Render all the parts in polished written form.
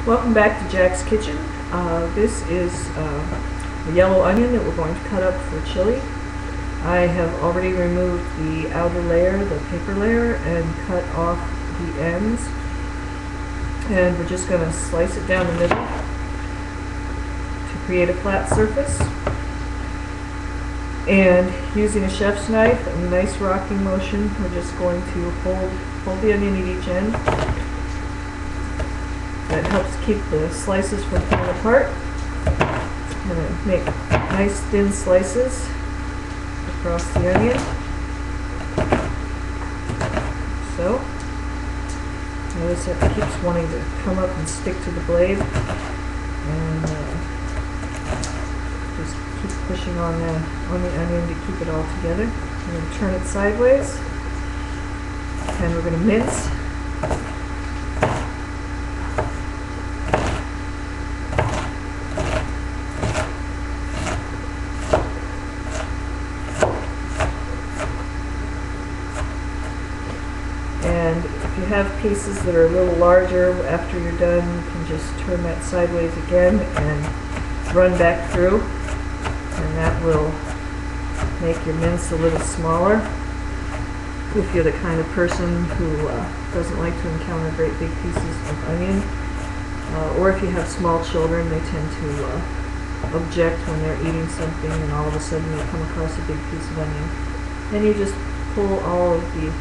Welcome back to Jack's Kitchen. This is a yellow onion that we're going to cut up for chili. I have already removed the outer layer, the paper layer, and cut off the ends. And we're just going to slice it down the middle to create a flat surface. And using a chef's knife, a nice rocking motion, we're just going to hold the onion at each end. That helps keep the slices from coming apart. I'm going to make nice thin slices across the onion. So, notice that it keeps wanting to come up and stick to the blade. And just keep pushing on the onion to keep it all together. I'm going to turn it sideways. And we're going to mince. And if you have pieces that are a little larger, after you're done, you can just turn that sideways again and run back through, and that will make your mince a little smaller. If you're the kind of person who doesn't like to encounter great big pieces of onion, or if you have small children, they tend to object when they're eating something and all of a sudden you come across a big piece of onion. Then you just pull all of the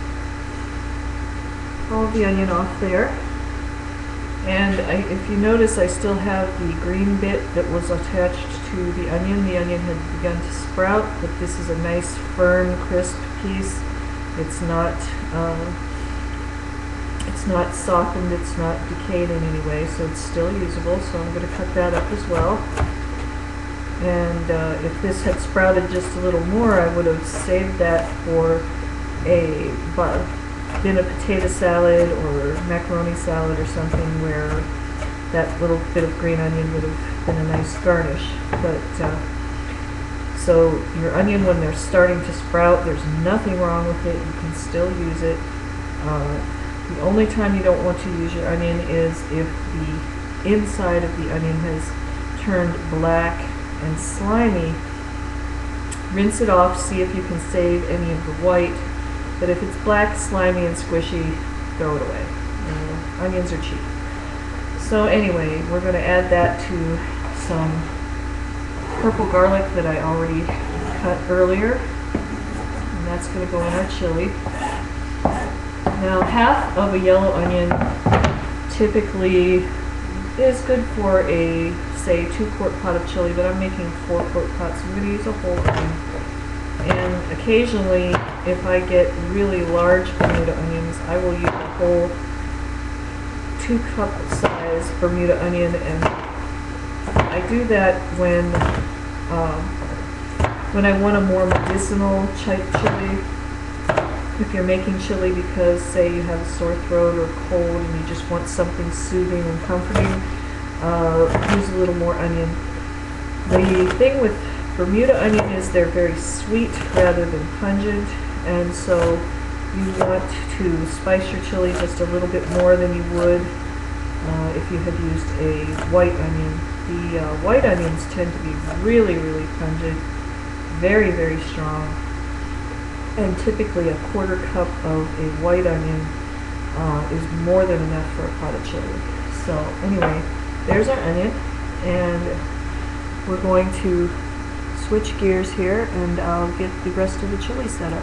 onion off there. And if you notice, I still have the green bit that was attached to the onion. The onion had begun to sprout, but this is a nice, firm, crisp piece. It's not softened, it's not decayed in any way, so it's still usable. So I'm going to cut that up as well. And if this had sprouted just a little more, I would have saved that for a bin of potato salad or macaroni salad or something, where that little bit of green onion would have been a nice garnish. But so your onion, when they're starting to sprout, there's nothing wrong with it. You can still use it. The only time you don't want to use your onion is if the inside of the onion has turned black and slimy. Rinse it off, see if you can save any of the white. But if it's black, slimy, and squishy, throw it away. Onions are cheap. So anyway, we're going to add that to some purple garlic that I already cut earlier. And that's going to go in our chili. Now, half of a yellow onion typically is good for a, say, 2-quart pot of chili, but I'm making a 4-quart pot, so I'm going to use a whole onion. And occasionally, if I get really large Bermuda onions, I will use a whole 2-cup size Bermuda onion, and I do that when I want a more medicinal type chili. If you're making chili because, say, you have a sore throat or cold and you just want something soothing and comforting, use a little more onion. The thing with Bermuda onion is they're very sweet rather than pungent, and so you want to spice your chili just a little bit more than you would if you had used a white onion. The white onions tend to be really, really pungent, very, very strong, and typically a 1/4 cup of a white onion is more than enough for a pot of chili. So anyway, there's our onion, and we're going to switch gears here, and I'll get the rest of the chili set up.